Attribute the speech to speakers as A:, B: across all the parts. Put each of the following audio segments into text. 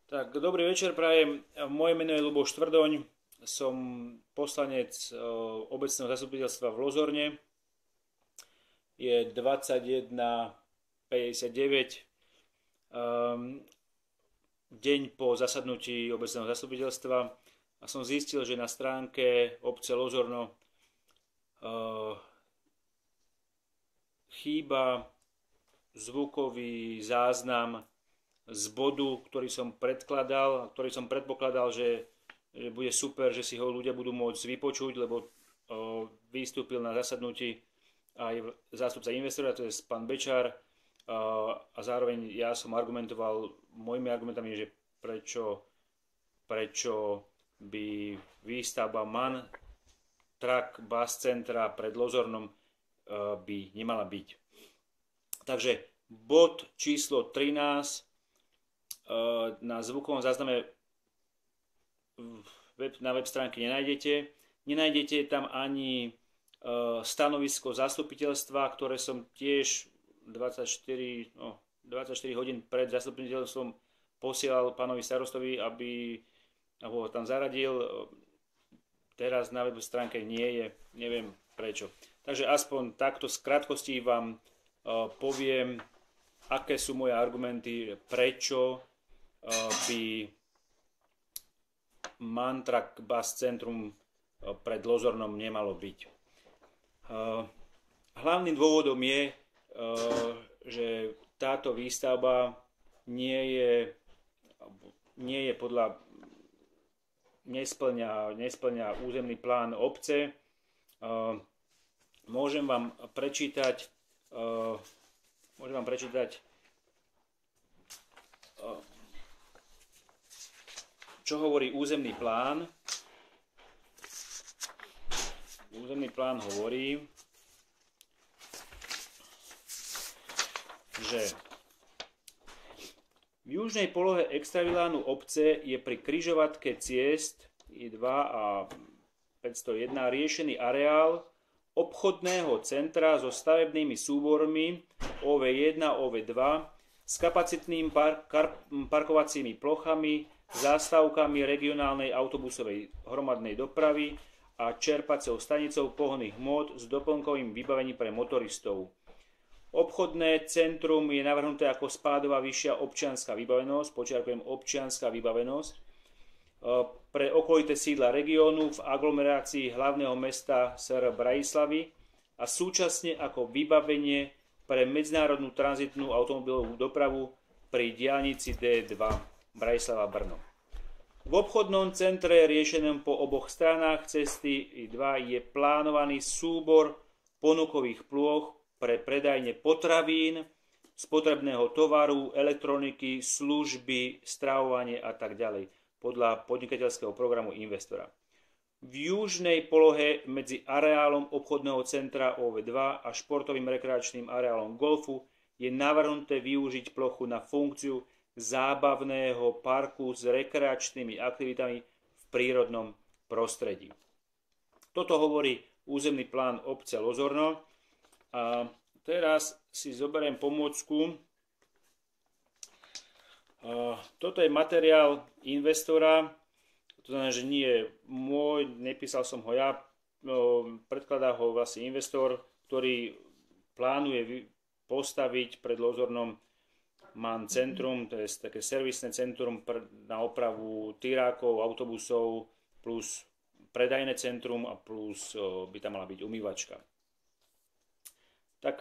A: Tak, dobrý večer prajem. Moje meno je Ľuboš Tvrdoň. Som poslanec obecného zastupiteľstva v Lozorne. Je 21:59. Deň po zasadnutí obecného zastupiteľstva a som zistil, že na stránke obce Lozorno chýba zvukový záznam z bodu, ktorý som predkladal, ktorý som predpokladal, že bude super, že si ho ľudia budú môcť vypočuť, lebo vystúpil na zasadnutí aj zástupca investora, to je pán Bečár, a zároveň ja som argumentoval mojimi argumentami, že prečo by výstavba MAN Truck Bus Centra pred Lozornom by nemala byť. Takže bod číslo 13 na zvukovom zázname na web stránke nenájdete. Nenájdete tam ani stanovisko zastupiteľstva, ktoré som tiež 24 hodín pred zastupiteľstvom posielal pánovi starostovi, aby ho tam zaradil. Teraz na web stránke nie je, neviem prečo. Takže aspoň takto z krátkosti vám poviem, aké sú moje argumenty, prečo by MAN Truck Bus Centrum pred Lozornom nemalo byť. Hlavným dôvodom je, že táto výstavba nesplňa územný plán obce. Môžem vám prečítať čo hovorí územný plán. Územný plán hovorí, že v južnej polohe extravilánu obce je pri križovatke ciest I2 a 501 riešený areál obchodného centra so stavebnými súbormi OV1, OV2 s kapacitným parkovacími plochami, zástavkami regionálnej autobusovej hromadnej dopravy a čerpacou stanicou pohonných hmôt s doplnkovým vybavením pre motoristov. Obchodné centrum je navrhnuté ako spádová vyššia občianska vybavenosť, počiarkujem občianska vybavenosť, pre okolité sídla regiónu v aglomerácii hlavného mesta SR Bratislavy a súčasne ako vybavenie pre medzinárodnú tranzitnú automobilovú dopravu pri diaľnici D2 Bratislava-Brno. V obchodnom centre riešenom po oboch stranách cesty I2 je plánovaný súbor ponukových plôch pre predajne potravín, spotrebného tovaru, elektroniky, služby, stravovanie a tak ďalej podľa podnikateľského programu investora. V južnej polohe medzi areálom obchodného centra OV2 a športovým rekreačným areálom golfu je navrhnuté využiť plochu na funkciu zábavného parku s rekreačnými aktivitami v prírodnom prostredí. Toto hovorí územný plán obce Lozorno. A teraz si zoberiem pomôcku. Toto je materiál investora, to znamená, že nie je môj, nepísal som ho ja, predkladá ho vlastne investor, ktorý plánuje postaviť pred Lozornom MAN centrum, to je také servisné centrum na opravu tyrákov, autobusov, plus predajné centrum a plus by tam mala byť umývačka. Tak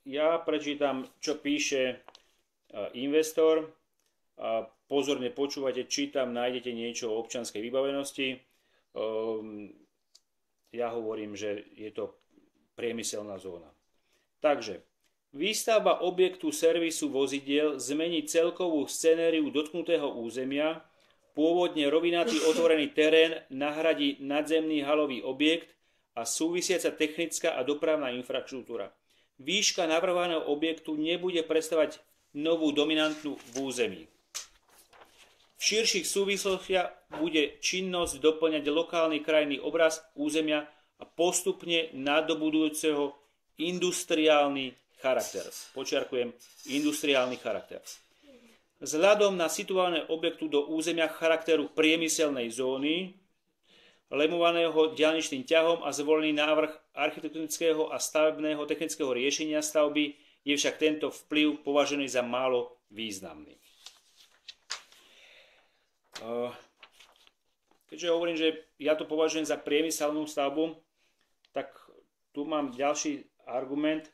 A: ja prečítam, čo píše investor. Pozorne počúvate, či tam nájdete niečo o občianskej vybavenosti. Ja hovorím, že je to priemyselná zóna. Takže výstavba objektu servisu vozidiel zmení celkovú scenériu dotknutého územia. Pôvodne rovinatý otvorený terén nahradí nadzemný halový objekt a súvisiaca technická a dopravná infraštruktúra. Výška navrhovaného objektu nebude predstavovať novú dominantnú v území. V širších súvislostiach bude činnosť doplňať lokálny krajinný obraz územia a postupne nadobudujúceho industriálny charakter. Počiarkujem, industriálny charakter. Vzhľadom na situované objektu do územia charakteru priemyselnej zóny, lemovaného diaľničným ťahom a zvolený návrh architektonického a stavebného technického riešenia stavby, je však tento vplyv považený za málo významný. Keďže hovorím, že ja to považujem za priemyselnú stavbu, tak tu mám ďalší argument.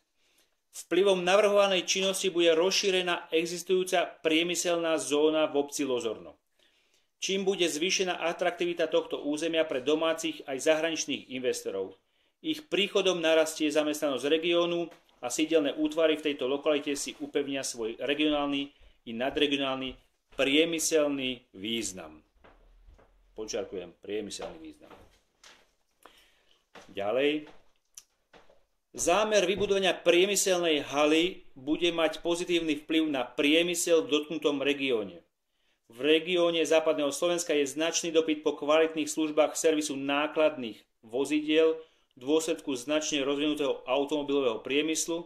A: Vplyvom navrhovanej činnosti bude rozšírená existujúca priemyselná zóna v obci Lozorno, čím bude zvýšená atraktivita tohto územia pre domácich aj zahraničných investorov. Ich príchodom narastie zamestnanosť regiónu a sídelné útvary v tejto lokalite si upevnia svoj regionálny i nadregionálny priemyselný význam. Podčiarkujem, priemyselný význam. Ďalej. Zámer vybudovania priemyselnej haly bude mať pozitívny vplyv na priemysel v dotknutom regióne. V regióne západného Slovenska je značný dopyt po kvalitných službách servisu nákladných vozidiel v dôsledku značne rozvinutého automobilového priemyslu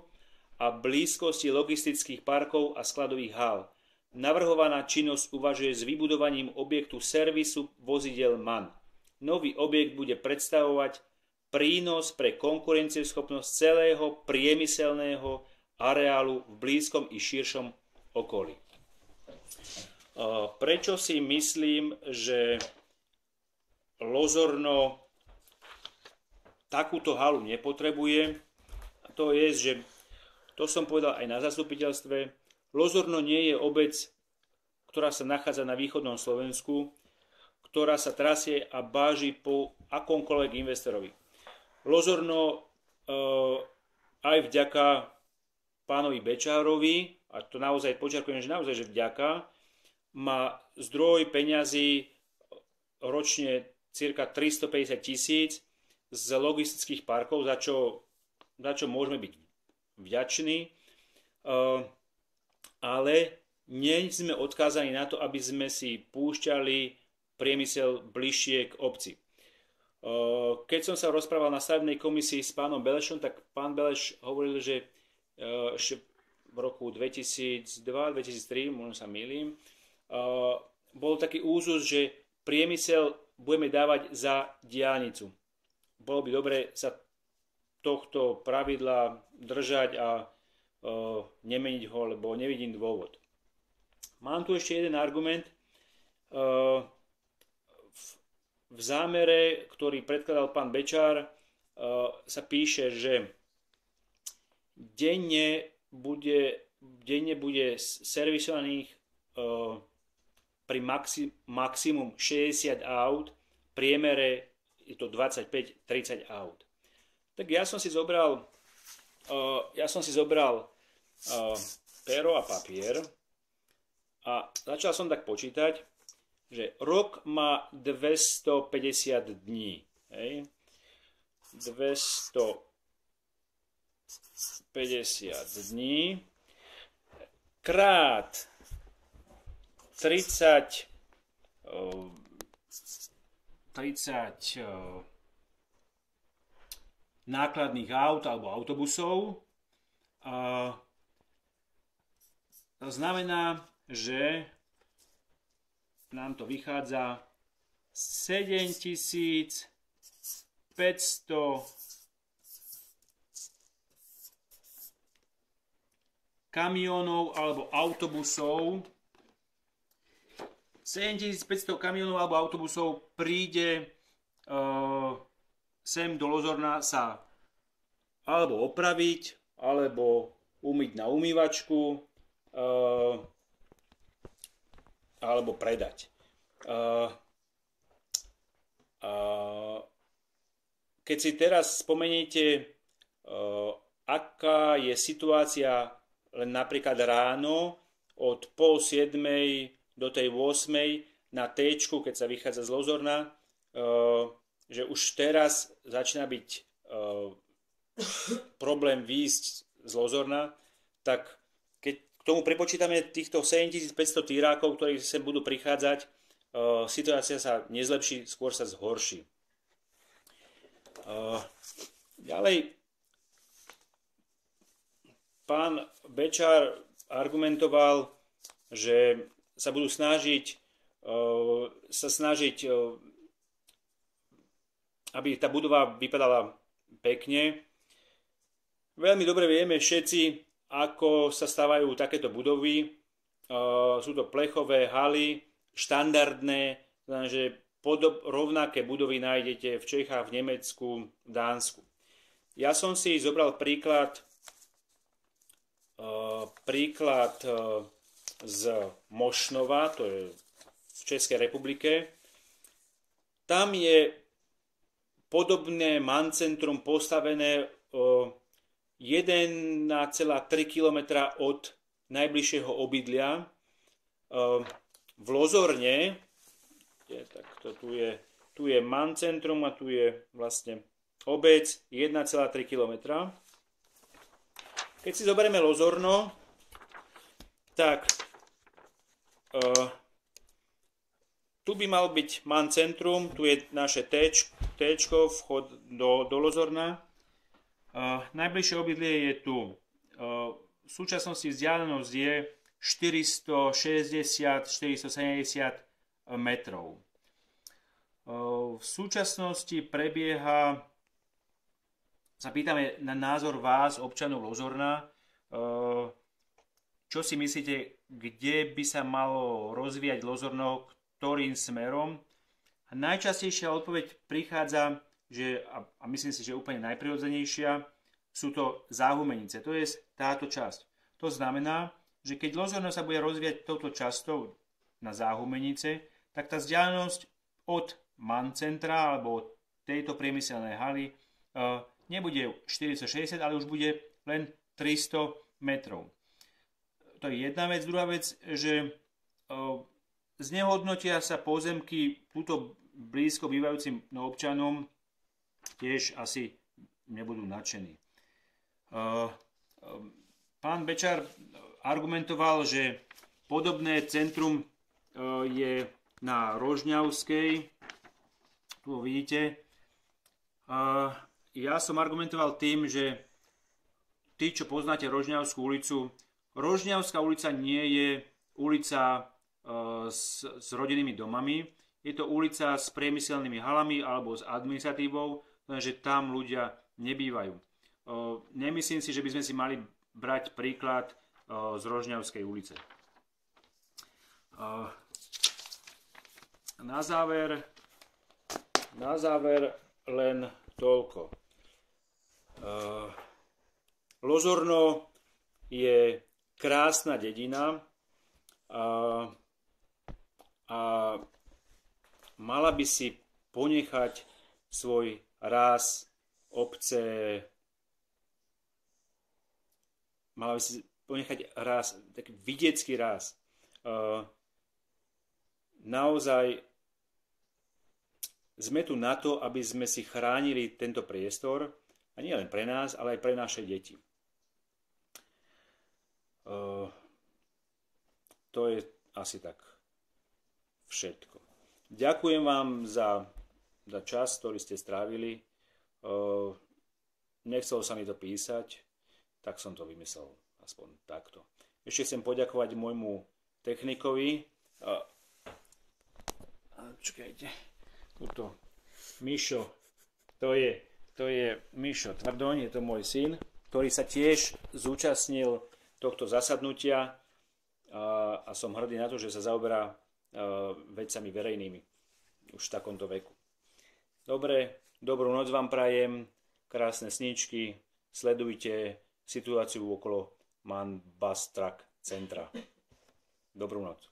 A: a blízkosti logistických parkov a skladových hál. Navrhovaná činnosť uvažuje s vybudovaním objektu servisu vozidiel MAN. Nový objekt bude predstavovať prínos pre konkurencieschopnosť celého priemyselného areálu v blízkom i širšom okolí. Prečo si myslím, že Lozorno takúto halu nepotrebuje? To je, že to som povedal aj na zastupiteľstve. Lozorno nie je obec, ktorá sa nachádza na východnom Slovensku, ktorá sa trasie a báži po akomkoľvek investorovi. Lozorno aj vďaka pánovi Bečárovi, a to naozaj podčiarkujem, že naozaj, že vďaka, má zdroj peňazí ročne cirka 350 000 z logistických parkov, za čo môžeme byť vďační, ale nie sme odkázaní na to, aby sme si púšťali priemysel bližšie k obci. Keď som sa rozprával na stavebnej komisii s pánom Belešom, tak pán Beleš hovoril, že v roku 2002-2003, možno sa mýlim, bol taký úzus, že priemysel budeme dávať za diaľnicu. Bolo by dobre sa tohto pravidla držať a nemeniť ho, lebo nevidím dôvod. Mám tu ešte jeden argument. V zámere, ktorý predkladal pán Bečár, sa píše, že denne bude servisovaných pri maximum 60 aut, v priemere je to 25-30 aut. Tak ja som si zobral pero a papier a začal som tak počítať, že rok má 250 dní. Hej? 250 dní krát 30 nákladných aut alebo autobusov. To znamená, že nám to vychádza 7500 kamionov alebo autobusov. 7500 kamionov alebo autobusov príde sem do Lozorna sa alebo opraviť, alebo umyť na umývačku, alebo predať. Keď si teraz spomeniete, aká je situácia len napríklad ráno od 6:30 do tej 8:00 na T-čku, keď sa vychádza z Lozorna, že už teraz začína byť problém výjsť z Lozorna, tak keď k tomu pripočítame týchto 7500 týrákov, ktorí sem budú prichádzať, situácia sa nezlepší, skôr sa zhorší. Ďalej, pán Bečár argumentoval že sa budú snažiť, aby tá budova vypadala pekne. Veľmi dobre vieme všetci, ako sa stavajú takéto budovy. Sú to plechové haly, štandardné, znamená, že rovnaké budovy nájdete v Čechách, v Nemecku, v Dánsku. Ja som si zobral príklad z Mošnova, to je v Českej republike. Tam je podobné mancentrum postavené 1,3 km od najbližšieho obydlia. V Lozorne, tu je mancentrum a tu je vlastne obec 1,3 km. Keď si zoberieme Lozorno, tak tu by mal byť mancentrum, tu je naše T-čko, vchod do Lozorna. Najbližšie obydlie je tu. V súčasnosti vzdialenosť je 460-470 metrov. V súčasnosti prebieha, sa pýtame na názor vás, občanov Lozorna, čo si myslíte, kde by sa malo rozvíjať Lozorno, ktorým smerom? A najčastejšia odpoveď prichádza, a myslím si, že úplne najprirodzenejšia, sú to Záhumenice, to je táto časť. To znamená, že keď Lozorno sa bude rozvíjať touto časťou na Záhumenice, tak tá vzdialenosť od mancentra alebo od tejto priemyselnej haly nebude 460, ale už bude len 300 metrov. To je jedna vec. Druhá vec, že znehodnotia sa pozemky túto blízko bývajúcim občanom, tiež asi nebudú nadšení. Pán Bečar argumentoval, že podobné centrum je na Rožňavskej. Tu ho vidíte. Ja som argumentoval tým, že tí, čo poznáte Rožňavskú ulicu, Rožňavská ulica nie je ulica s rodinnými domami. Je to ulica s priemyselnými halami alebo s administratívou, že tam ľudia nebývajú. Nemyslím si, že by sme si mali brať príklad z Rožňavskej ulice. Na záver len toľko. Lozorno je krásna dedina a mala by si ponechať svoj ráz obce, mala by si ponechať ráz, taký vidiecký ráz. Naozaj sme tu na to, aby sme si chránili tento priestor, a nie len pre nás, ale aj pre naše deti. To je asi tak všetko. Ďakujem vám za čas, ktorý ste strávili. Nechcelo sa mi to písať, tak som to vymyslel aspoň takto. Ešte chcem poďakovať môjmu technikovi. Čakajte, tuto Mišo, to je Mišo Tvrdoň, je to môj syn, ktorý sa tiež zúčastnil tohto zasadnutia a som hrdý na to, že sa zaoberá vecami verejnými už v takomto veku. Dobre, dobrú noc vám prajem, krásne sníčky, sledujte situáciu okolo Man Bus Truck centra. Dobrú noc.